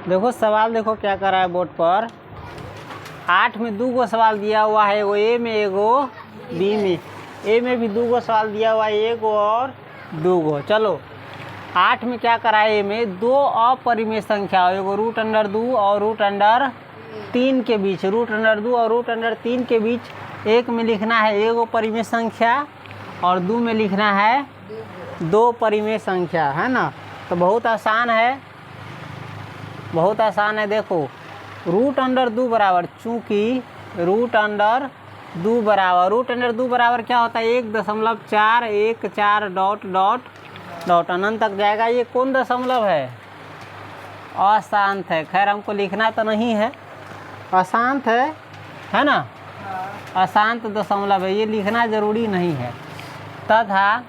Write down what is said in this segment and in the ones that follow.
देखो सवाल देखो क्या कर रहा है बोर्ड पर। 8 में 2 गो सवाल दिया हुआ है, एगो ए में एगो बी में। ए में भी 2 गो सवाल दिया हुआ है, 1 गो और 2 गो। चलो 8 में क्या करा है, ए में 2 अपरिमेय संख्या, एगो √2 और √3 के बीच, √2 और √3 के बीच। एक में लिखना है एगो परिमेय संख्या और 2 में लिखना है 2 परिमेय संख्या, है ना। तो बहुत आसान है, बहुत आसान है। देखो √2 बराबर, चूँकि √2 बराबर, √2 बराबर क्या होता है 1.414 डॉट डॉट डॉट अनंत तक जाएगा। ये कौन दशमलव है? अशांत है। खैर हमको लिखना तो नहीं है, अशांत है ना, अशांत दशमलव है, ये लिखना जरूरी नहीं है। तथा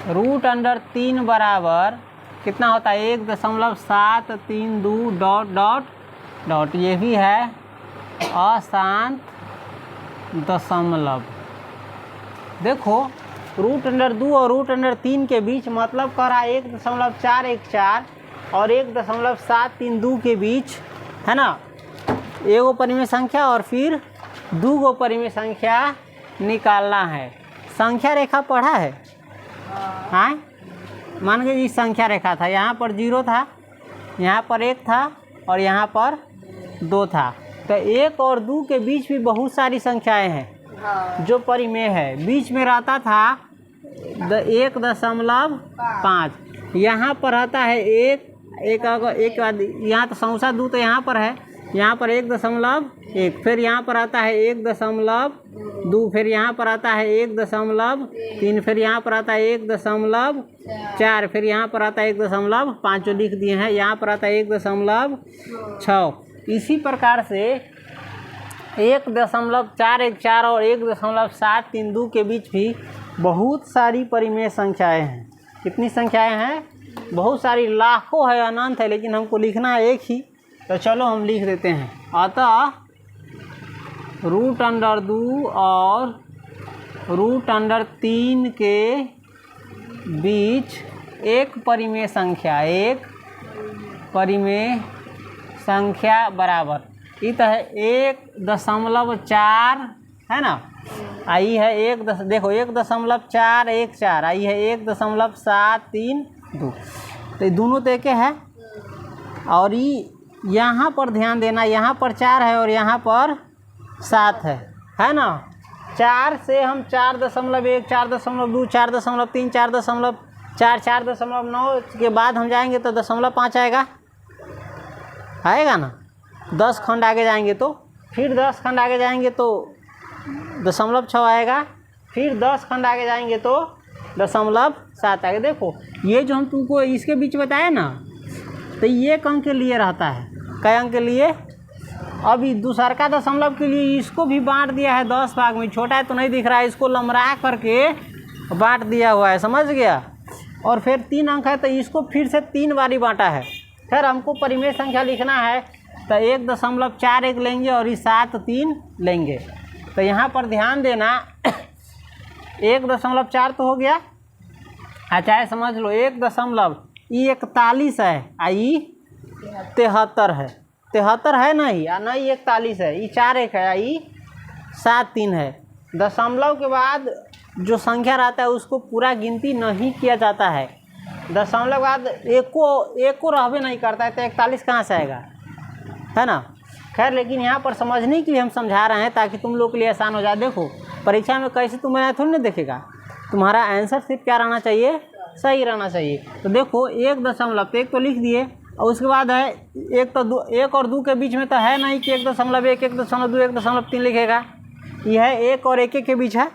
√3 बराबर कितना होता है 1.732 डॉट डॉट डॉट, ये भी है अशांत दशमलव। देखो √2 और √3 के बीच मतलब कर रहा है 1.414 और 1.732 के बीच, है ना। एगो परिमेय संख्या और फिर 2 गो परिमेय संख्या निकालना है। संख्या रेखा पढ़ा है? हाँ, मान के ये संख्या रेखा था, यहाँ पर 0 था, यहाँ पर 1 था और यहाँ पर 2 था। तो 1 और 2 के बीच भी बहुत सारी संख्याएं हैं जो परिमेय है। बीच में रहता था 1.5, यहाँ पर रहता है 1, यहाँ तो संख्या 2 तो यहाँ पर है, यहाँ पर 1.1, फिर यहाँ पर आता है 1.2, फिर यहाँ पर आता है 1.3, फिर यहाँ पर आता है 1.4, फिर यहाँ पर आता है 1.5 जो लिख दिए हैं, यहाँ पर आता है 1.6। इसी प्रकार से 1.414 और 1.732 के बीच भी बहुत सारी परिमेय संख्याएं हैं। कितनी संख्याएं हैं? बहुत सारी, लाखों है, अनंत है, लेकिन हमको लिखना है एक ही। तो चलो हम लिख देते हैं। अतः √2 और √3 के बीच एक परिमेय संख्या बराबर इत है 1.4, है ना। आई है देखो 1.414, आई है 1.732। तो ये दोनों तो एक है। और ये यहाँ पर ध्यान देना, यहाँ पर 4 है और यहाँ पर 7 है ना। 4 से हम 4.1, 4.2, 4.3, 4.4, 4.9 के बाद हम जाएंगे तो 0.5 आएगा ना। 10 खंड आगे जाएंगे तो, फिर 10 खंड आगे जाएंगे तो 0.6 आएगा, फिर 10 खंड आगे जाएंगे तो 0.7 आएगा। देखो ये जो हम तुमको इसके बीच बताया ना, तो ये अंक के लिए रहता है, कई अंक के लिए। अभी दूसरा का दशमलव के लिए इसको भी बांट दिया है 10 भाग में, छोटा है तो नहीं दिख रहा है, इसको लमरा करके बांट दिया हुआ है, समझ गया। और फिर 3 अंक है तो इसको फिर से 3 बारी बांटा है। फिर हमको परिमेय संख्या लिखना है तो 1.41 लेंगे और इस 7.3 लेंगे। तो यहाँ पर ध्यान देना 1.4 तो हो गया, अच्छा समझ लो 1.41 है, आई 73 है, 73 है नहीं, नहीं 41 है, ये 4 1 है, आई 7 3 है। दशमलव के बाद जो संख्या रहता है उसको पूरा गिनती नहीं किया जाता है। दशमलव के बाद एक को रहबे नहीं करता है, तो 41 कहाँ से आएगा, है ना। खैर लेकिन यहाँ पर समझने के लिए हम समझा रहे हैं ताकि तुम लोग के लिए आसान हो जाए। देखो परीक्षा में कैसे तुम्हारा थोड़ी ना देखेगा, तुम्हारा आंसर सिर्फ क्या रहना चाहिए, सही रहना चाहिए। तो देखो 1.1 तो लिख दिए, और उसके बाद है 1 और 2 के बीच में तो है नहीं कि 1.1, 1.2, 1.3 लिखेगा। यह है 1 और 1 के बीच है,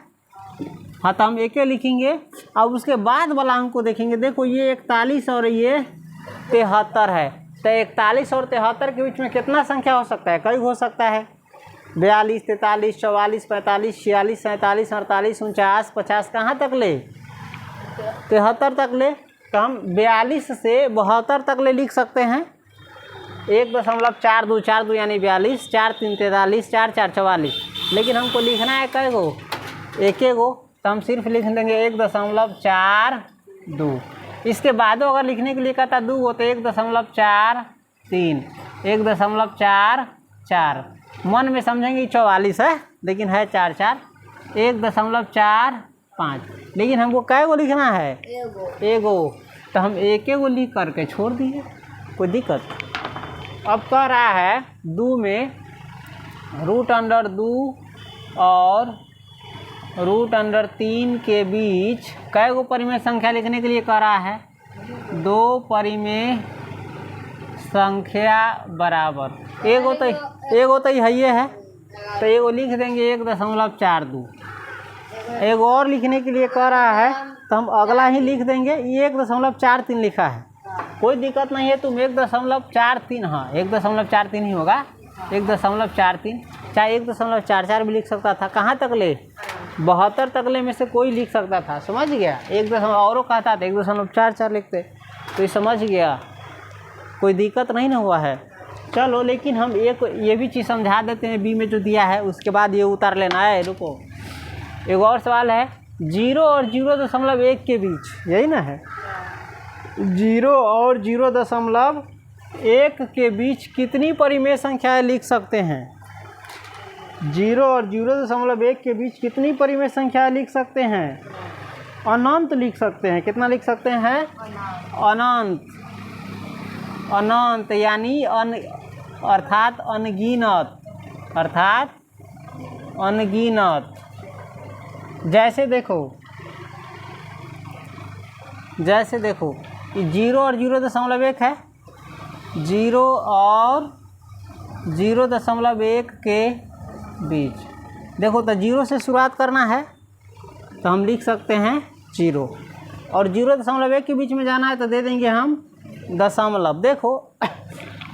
हाँ तो हम 1 लिखेंगे। अब उसके बाद वाला अंक को देखेंगे। देखो ये 41 और ये 73 है, तो 41 और 73 के बीच में कितना संख्या हो सकता है, कई हो सकता है। 42, 43, 44, 45, 46, 47, 48, 49, 50, कहाँ तक ले, 73 तक ले। तो हम 42 से 72 तक ले लिख सकते हैं। 1.42 यानी 42, 4 3 43, 4 4 44। लेकिन हमको लिखना है कै गो, 1 गो, तो हम सिर्फ लिख देंगे 1.42। इसके बाद अगर लिखने के लिए कहता 2 गो तो 1.4 3, 1.44, मन में समझेंगे 44 है लेकिन है 4 4, 1.45, लेकिन हमको कै गो लिखना है? एगो, तो हम एक गो लिख करके छोड़ दिए, कोई दिक्कत? अब कह रहा है 2 में √2 और √3 के बीच कै गो परिमेय संख्या लिखने के लिए कह रहा है? 2 परिमेय संख्या बराबर, एगो तो ये है तो एगो लिख देंगे 1.42। एगो और लिखने के लिए कह रहा है तो हम अगला ही लिख देंगे, ये 1.43 लिखा है, कोई दिक्कत नहीं है। तुम 1.43, हाँ 1.43 ही होगा, 1.43, चाहे 1.44 भी लिख सकता था। कहाँ तक ले? 72 तकले में से कोई लिख सकता था, समझ गया? 1 और कहता था 1.44 लिखते, तो ये समझ गया, कोई दिक्कत नहीं ना हुआ है। चलो, लेकिन हम एक ये भी चीज़ समझा देते हैं बी में जो दिया है, उसके बाद ये उतार लेना है। रुको, एक और सवाल है, 0 और 0.1 के बीच, यही ना है? 0 और 0.1 के बीच कितनी परिमेय संख्याएं लिख सकते हैं? 0 और 0.1 के बीच कितनी परिमेय संख्याएं लिख सकते हैं? अनंत लिख सकते हैं। कितना लिख सकते हैं? अनंत। अनंत यानी अर्थात अनगिनत, अनगिनत। जैसे देखो 0 और 0.1 है, 0 और 0.1 के बीच। देखो तो 0 से शुरुआत करना है तो हम लिख सकते हैं 0, और 0.1 के बीच में जाना है तो दे देंगे हम दशमलव। देखो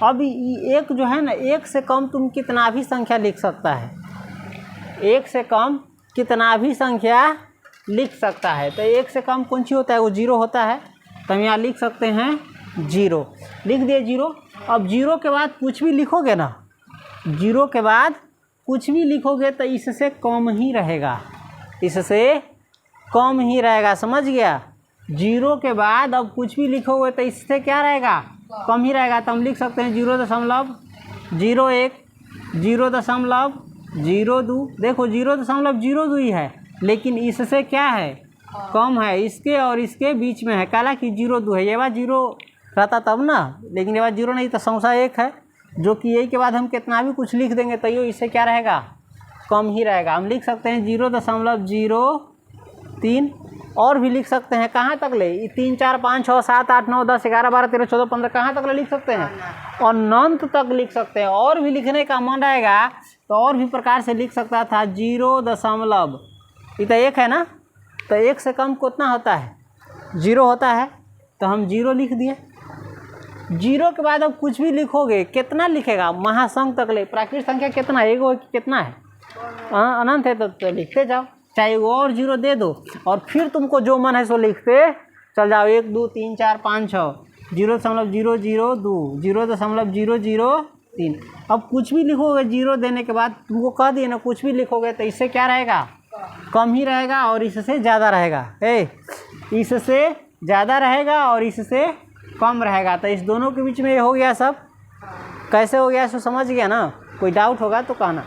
अब एक जो है ना, 1 से कम तुम कितना भी संख्या लिख सकता है, 1 से कम कितना भी संख्या लिख सकता है। तो 1 से कम कौन सी होता है? वो 0 होता है, तो हम यहाँ लिख सकते हैं 0, लिख दिए 0। अब 0 के बाद कुछ भी लिखोगे ना, 0 के बाद कुछ भी लिखोगे तो इससे कम ही रहेगा, इससे कम ही रहेगा, समझ गया? 0 के बाद अब कुछ भी लिखोगे तो इससे क्या रहेगा? कम ही रहेगा। तो हम लिख सकते हैं 0.01, 0.02। देखो 0.02 ही है, लेकिन इससे क्या है? कम है, इसके और इसके बीच में है, काला कि 0.2 है। ये बात 0 रहता तब ना, लेकिन ये बात 0 नहीं, तो संख्या 1 है, जो कि यही के बाद हम कितना भी कुछ लिख देंगे तो ये इससे क्या रहेगा? कम ही रहेगा। हम लिख सकते हैं 0.03, और भी लिख सकते हैं। कहाँ तक ले? 3 4 5 6 7 8 9 10 11 12 13 14 15, कहाँ तक ले लिख सकते हैं? अनंत तक लिख सकते हैं। और भी लिखने का मन रहेगा तो और भी प्रकार से लिख सकता था। 0. ये तो 1 है ना, तो 1 से कम कितना होता है? 0 होता है, तो हम 0 लिख दिए। 0 के बाद अब कुछ भी लिखोगे, कितना लिखेगा? महासंख्य तक ले। प्राकृतिक संख्या कितना? एगो कितना है? अनंत है, तो लिखते जाओ, चाहे वो और 0 दे दो, और फिर तुमको जो मन है सो लिखते चल जाओ। 1 2 3 4 5 6, 0.002, 0.003। अब कुछ भी लिखोगे 0 देने के बाद, तुमको कह दिए ना, कुछ भी लिखोगे तो इससे क्या रहेगा? कम ही रहेगा, और इससे ज़्यादा रहेगा। इससे ज़्यादा रहेगा और इससे कम रहेगा, तो इस दोनों के बीच में ये हो गया सब। कैसे हो गया सो समझ गया ना? कोई डाउट होगा तो कहना।